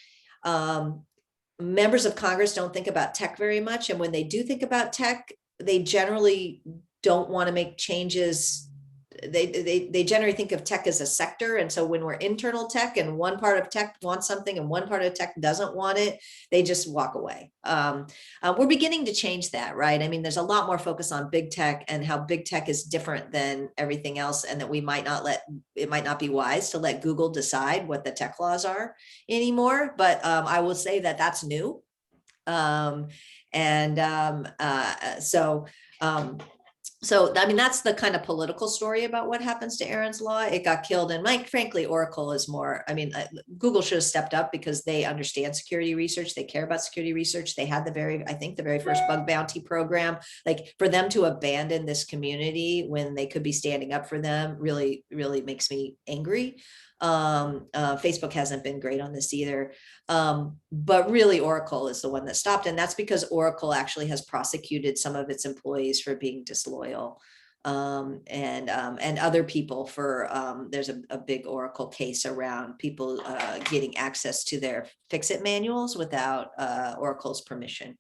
members of Congress don't think about tech very much. And when they do think about tech, they generally don't want to make changes. They generally think of tech as a sector. And so when we're internal tech and one part of tech wants something and one part of tech doesn't want it, they just walk away. We're beginning to change that, right? I mean, there's a lot more focus on big tech and how big tech is different than everything else, and that it might not be wise to let Google decide what the tech laws are anymore. But I will say that that's new. So, I mean, that's the kind of political story about what happens to Aaron's Law. It got killed. And frankly, Oracle is more, I mean, Google should have stepped up because they understand security research. They care about security research. They had the very first bug bounty program. Like, for them to abandon this community when they could be standing up for them really, really makes me angry. Facebook hasn't been great on this either. But really Oracle is the one that stopped. And that's because Oracle actually has prosecuted some of its employees for being disloyal. And other people for, there's a big Oracle case around people getting access to their fix-it manuals without Oracle's permission.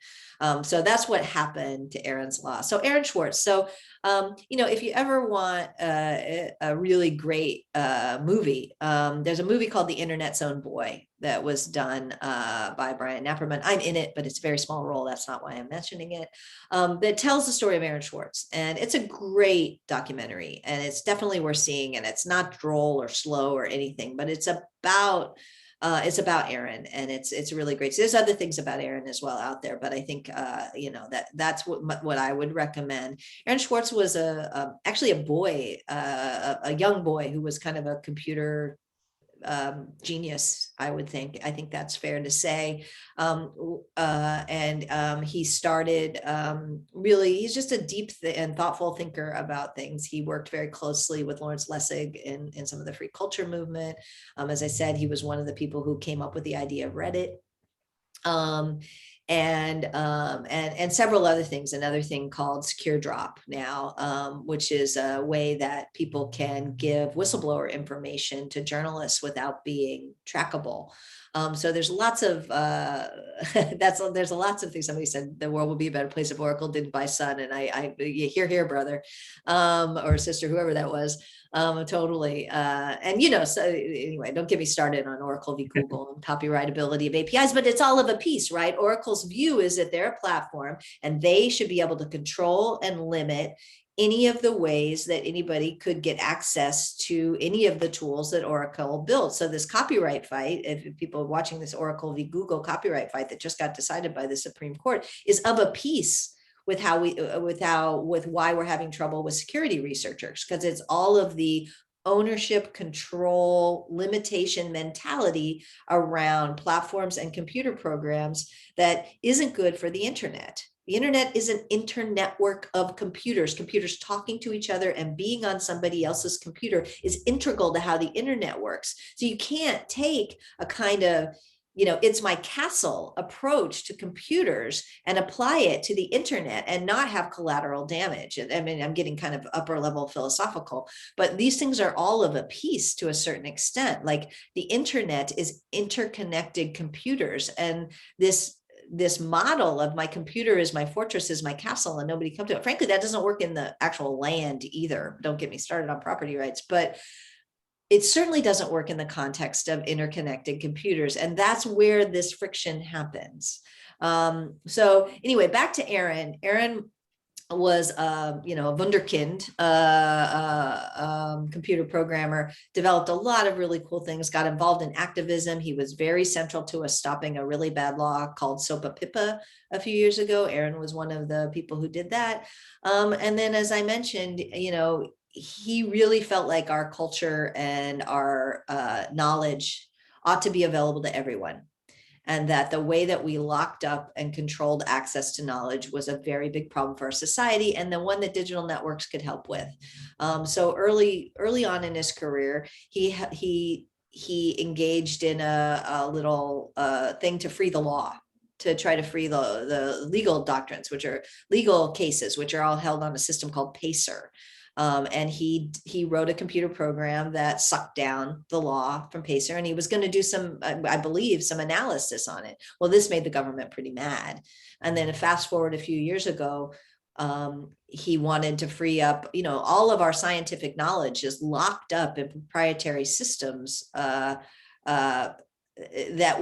So that's what happened to Aaron's Law. So Aaron Schwartz. So, if you ever want a really great movie, there's a movie called The Internet's Own Boy that was done by Brian Napperman. I'm in it, but it's a very small role. That's not why I'm mentioning it. That tells the story of Aaron Schwartz. And it's a great documentary, and it's definitely worth seeing. And it's not droll or slow or anything, but it's about Aaron, and it's really great. So there's other things about Aaron as well out there, but I think that's what I would recommend. Aaron Schwartz was actually a young boy who was kind of a computer genius, I would think. I think that's fair to say. He started he's just a deep and thoughtful thinker about things. He worked very closely with Lawrence Lessig in some of the free culture movement. As I said, he was one of the people who came up with the idea of Reddit. And several other things, another thing called Secure Drop now, which is a way that people can give whistleblower information to journalists without being trackable. So there's lots of there's lots of things. Somebody said the world would be a better place if Oracle didn't buy Sun, and I hear brother, or sister, whoever that was. Totally. So anyway, don't get me started on Oracle v. Google and copyrightability of APIs, but it's all of a piece, right? Oracle's view is that they're a platform and they should be able to control and limit any of the ways that anybody could get access to any of the tools that Oracle built. So this copyright fight, if people are watching this Oracle v. Google copyright fight that just got decided by the Supreme Court, is of a piece with why we're having trouble with security researchers, because it's all of the ownership, control, limitation mentality around platforms and computer programs that isn't good for the internet. The internet is an internetwork of computers. Computers talking to each other and being on somebody else's computer is integral to how the internet works. So you can't take a kind of it's my castle approach to computers and apply it to the internet and not have collateral damage. I mean, I'm getting kind of upper level philosophical, but these things are all of a piece to a certain extent. Like, the internet is interconnected computers, and this model of my computer is my fortress, is my castle, and nobody come to it. Frankly, that doesn't work in the actual land either. Don't get me started on property rights, but it certainly doesn't work in the context of interconnected computers. And that's where this friction happens. So anyway, back to Aaron. Aaron was, a wunderkind, computer programmer, developed a lot of really cool things, got involved in activism. He was very central to us stopping a really bad law called SOPA PIPA a few years ago. Aaron was one of the people who did that. And then, as I mentioned, he really felt like our culture and our knowledge ought to be available to everyone. and that the way that we locked up and controlled access to knowledge was a very big problem for our society, and the one that digital networks could help with. So early on in his career, he engaged in a little thing to free the law, to try to free the legal doctrines, which are legal cases, which are all held on a system called PACER. And he wrote a computer program that sucked down the law from PACER, and he was going to do some, I believe, some analysis on it. Well, this made the government pretty mad. And then fast forward a few years ago, he wanted to free up, all of our scientific knowledge is locked up in proprietary systems that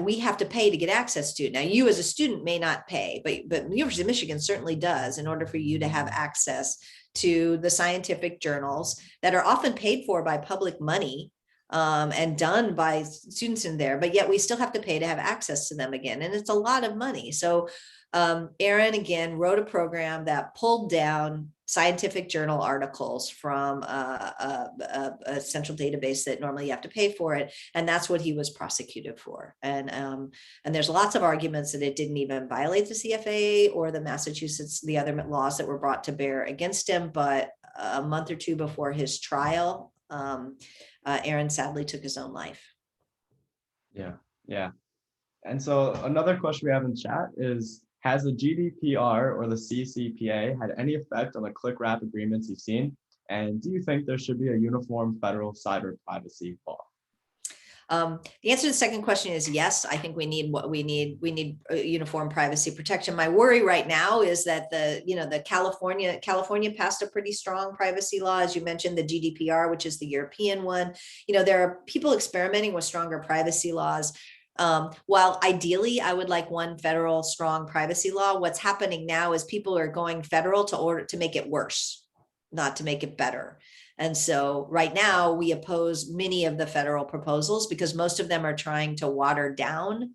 we have to pay to get access to. Now, you as a student may not pay, but the University of Michigan certainly does, in order for you to have access to the scientific journals that are often paid for by public money and done by students in there, but yet we still have to pay to have access to them again. And it's a lot of money. So Aaron, again, wrote a program that pulled down scientific journal articles from a central database that normally you have to pay for it. And that's what he was prosecuted for. And there's lots of arguments that it didn't even violate the CFAA or the Massachusetts, the other laws that were brought to bear against him. But a month or two before his trial, Aaron sadly took his own life. Yeah. And so another question we have in chat is, has the GDPR or the CCPA had any effect on the click-wrap agreements you've seen? And do you think there should be a uniform federal cyber privacy law? The answer to the second question is yes. I think we need uniform privacy protection. My worry right now is that the California passed a pretty strong privacy law, as you mentioned, the GDPR, which is the European one. There are people experimenting with stronger privacy laws. While ideally I would like one federal strong privacy law, what's happening now is people are going federal to make it worse, not to make it better. And so right now we oppose many of the federal proposals because most of them are trying to water down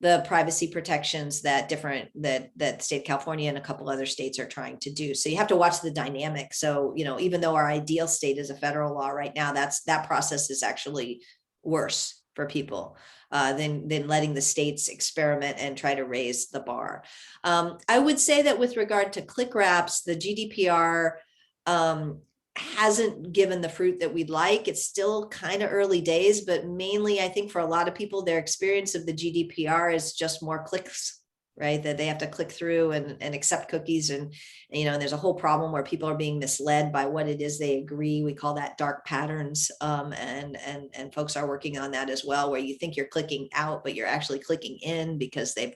the privacy protections that the state of California and a couple other states are trying to do. So you have to watch the dynamic. So, even though our ideal state is a federal law right now, that process is actually worse for people than letting the states experiment and try to raise the bar. I would say that with regard to click wraps, the GDPR hasn't given the fruit that we'd like. It's still kind of early days, but mainly I think for a lot of people, their experience of the GDPR is just more clicks, right? That they have to click through and accept cookies. And there's a whole problem where people are being misled by what it is they agree. We call that dark patterns. And folks are working on that as well, where you think you're clicking out, but you're actually clicking in because they've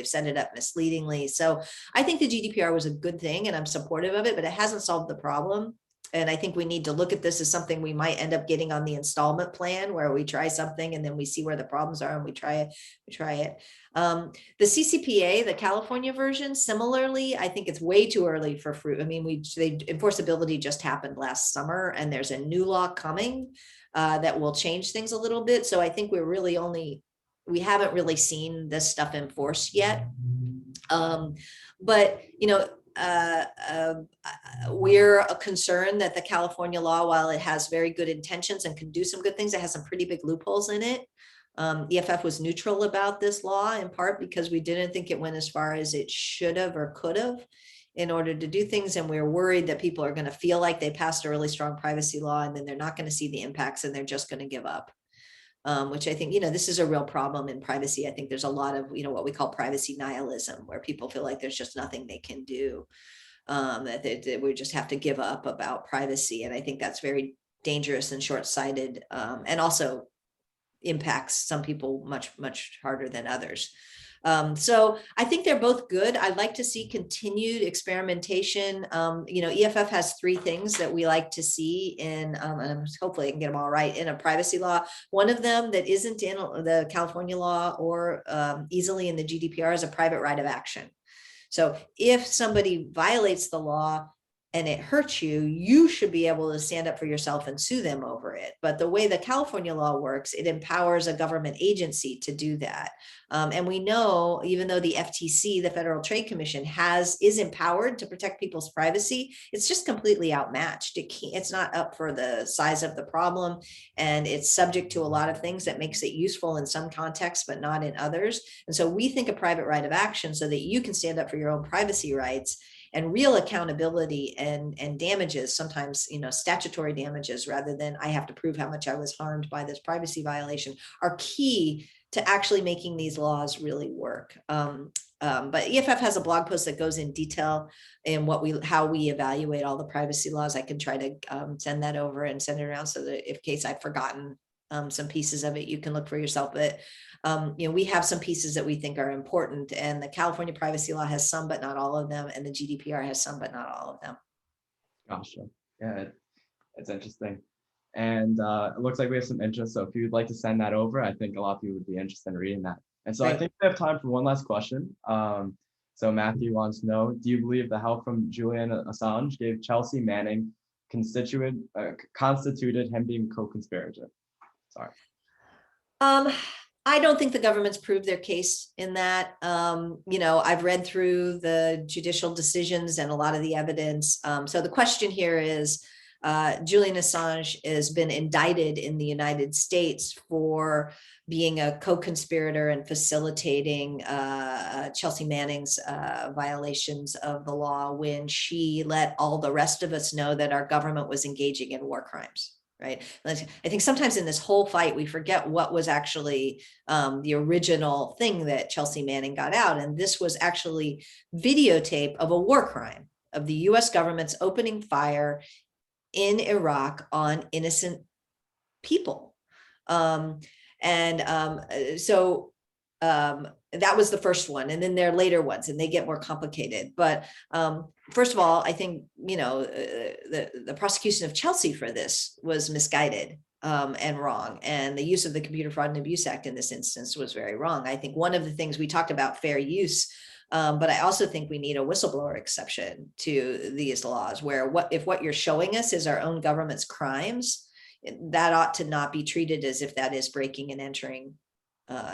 set it up misleadingly. So I think the GDPR was a good thing and I'm supportive of it, but it hasn't solved the problem. And I think we need to look at this as something we might end up getting on the installment plan, where we try something and then we see where the problems are and we try it. The CCPA, the California version, similarly, I think it's way too early for fruit. I mean, enforceability just happened last summer and there's a new law coming that will change things a little bit. So I think we haven't really seen this stuff enforced yet. But we're concerned that the California law, while it has very good intentions and can do some good things, it has some pretty big loopholes in it. EFF was neutral about this law in part because we didn't think it went as far as it should have or could have in order to do things. And we're worried that people are going to feel like they passed a really strong privacy law and then they're not going to see the impacts and they're just going to give up. Which I think, this is a real problem in privacy. I think there's a lot of, what we call privacy nihilism, where people feel like there's just nothing they can do, that we just have to give up about privacy. And I think that's very dangerous and short-sighted, and also impacts some people much, much harder than others. So I think they're both good. I'd like to see continued experimentation. EFF has three things that we like to see in, and hopefully I can get them all right, in a privacy law. One of them that isn't in the California law or easily in the GDPR is a private right of action. So if somebody violates the law, and it hurts you, you should be able to stand up for yourself and sue them over it. But the way the California law works, it empowers a government agency to do that. And we know, even though the FTC, the Federal Trade Commission, is empowered to protect people's privacy, it's just completely outmatched. It's not up for the size of the problem, and it's subject to a lot of things that makes it useful in some contexts, but not in others. And so we think a private right of action so that you can stand up for your own privacy rights, and real accountability and damages, sometimes, statutory damages, rather than I have to prove how much I was harmed by this privacy violation, are key to actually making these laws really work. But EFF has a blog post that goes in detail in how we evaluate all the privacy laws. I can try to send that over and send it around so that in case I've forgotten some pieces of it, you can look for yourself. But we have some pieces that we think are important, and the California privacy law has some, but not all of them, and the GDPR has some, but not all of them. Gotcha. Yeah, it's interesting. And it looks like we have some interest. So if you'd like to send that over, I think a lot of people would be interested in reading that. And so I think we have time for one last question. So Matthew wants to know, do you believe the help from Julian Assange gave Chelsea Manning constituted him being co-conspirator? Sorry. I don't think the government's proved their case in that. I've read through the judicial decisions and a lot of the evidence. So the question here is, Julian Assange has been indicted in the United States for being a co-conspirator and facilitating Chelsea Manning's violations of the law when she let all the rest of us know that our government was engaging in war crimes. Right. I think sometimes in this whole fight, we forget what was actually the original thing that Chelsea Manning got out. And this was actually videotape of a war crime, of the US government's opening fire in Iraq on innocent people. That was the first one. And then there are later ones, and they get more complicated. But first of all, I think, the prosecution of Chelsea for this was misguided and wrong. And the use of the Computer Fraud and Abuse Act in this instance was very wrong. I think one of the things we talked about, fair use, but I also think we need a whistleblower exception to these laws, where if what you're showing us is our own government's crimes, that ought to not be treated as if that is breaking and entering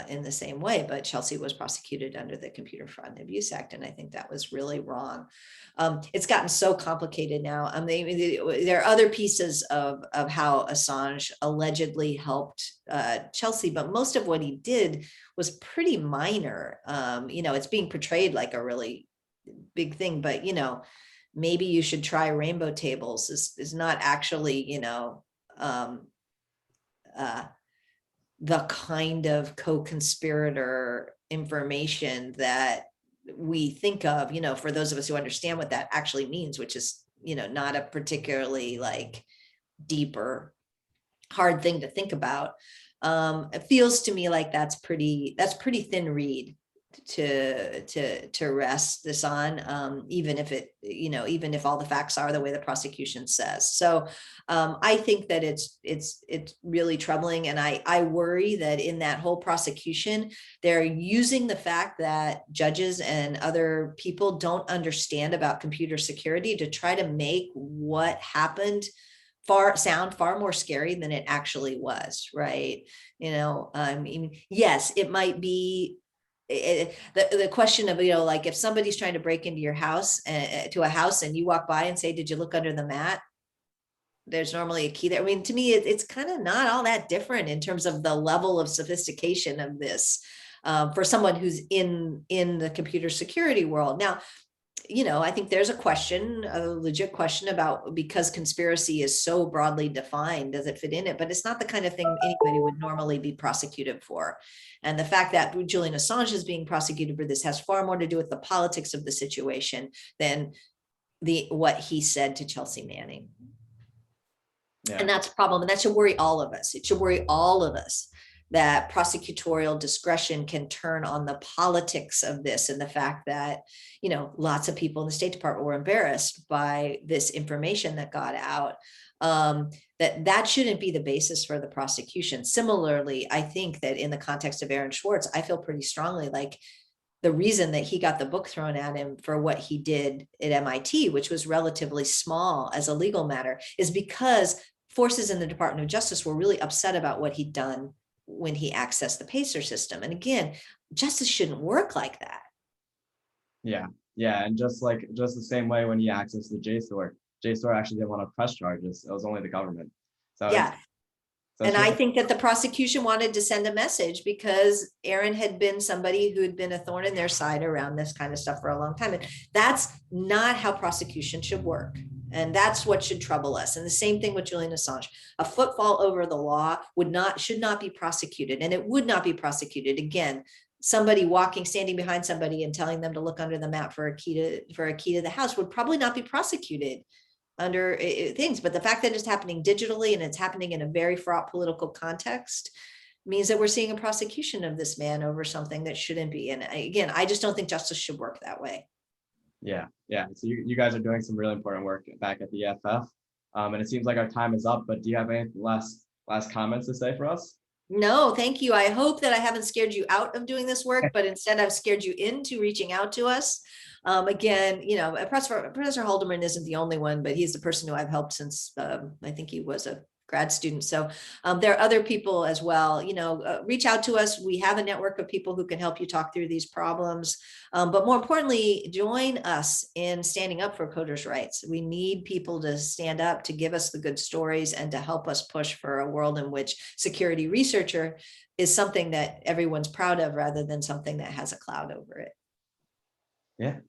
in the same way. But Chelsea was prosecuted under the Computer Fraud and Abuse Act, and I think that was really wrong. It's gotten so complicated now. There are other pieces of how Assange allegedly helped Chelsea, but most of what he did was pretty minor. It's being portrayed like a really big thing, but maybe you should try rainbow tables is not actually the kind of co-conspirator information that we think of, for those of us who understand what that actually means, which is, not a particularly deep or hard thing to think about. It feels to me like that's pretty thin reed to rest this on, even if all the facts are the way the prosecution says. So I think that it's really troubling, and I worry that in that whole prosecution, they're using the fact that judges and other people don't understand about computer security to try to make what happened sound far more scary than it actually was, right? Yes, it might be the question of, if somebody's trying to break into your house, to a house, and you walk by and say, did you look under the mat? There's normally a key there. To me, it's kind of not all that different in terms of the level of sophistication of this for someone who's in the computer security world. Now, I think there's a legit question about, because conspiracy is so broadly defined, does it fit in it? But it's not the kind of thing anybody would normally be prosecuted for. And the fact that Julian Assange is being prosecuted for this has far more to do with the politics of the situation than what he said to Chelsea Manning. Yeah. And that's a problem. And that should worry all of us. It should worry all of us that prosecutorial discretion can turn on the politics of this, and the fact that, lots of people in the State Department were embarrassed by this information that got out, that shouldn't be the basis for the prosecution. Similarly, I think that in the context of Aaron Schwartz, I feel pretty strongly like the reason that he got the book thrown at him for what he did at MIT, which was relatively small as a legal matter, is because forces in the Department of Justice were really upset about what he'd done when he accessed the PACER system. And again, justice shouldn't work like that. Yeah, yeah, and just the same way when he accessed the JSTOR actually didn't want to press charges. It was only the government. So Yeah. And really, I think that the prosecution wanted to send a message because Aaron had been somebody who had been a thorn in their side around this kind of stuff for a long time. And that's not how prosecution should work. And that's what should trouble us. And the same thing with Julian Assange. A footfall over the law should not be prosecuted. And it would not be prosecuted. Again, somebody standing behind somebody and telling them to look under the mat for a key to the house would probably not be prosecuted under things. But the fact that it's happening digitally and it's happening in a very fraught political context means that we're seeing a prosecution of this man over something that shouldn't be. And again, I just don't think justice should work that way. yeah. So you guys are doing some really important work back at the EFF. And it seems like our time is up, but do you have any last comments to say for us? No, thank you. I hope that I haven't scared you out of doing this work, but instead I've scared you into reaching out to us. Again, Professor Haldeman isn't the only one, but he's the person who I've helped since I think he was a grad student. So there are other people as well. Reach out to us. We have a network of people who can help you talk through these problems. But more importantly, join us in standing up for coders' rights. We need people to stand up, to give us the good stories, and to help us push for a world in which security researcher is something that everyone's proud of rather than something that has a cloud over it.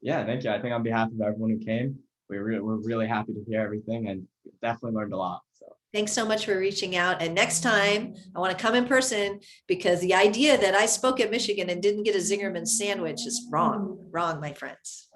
Yeah, thank you. I think on behalf of everyone who came, we're really happy to hear everything and definitely learned a lot. So thanks so much for reaching out. And next time I want to come in person, because the idea that I spoke at Michigan and didn't get a Zingerman sandwich is wrong, my friends.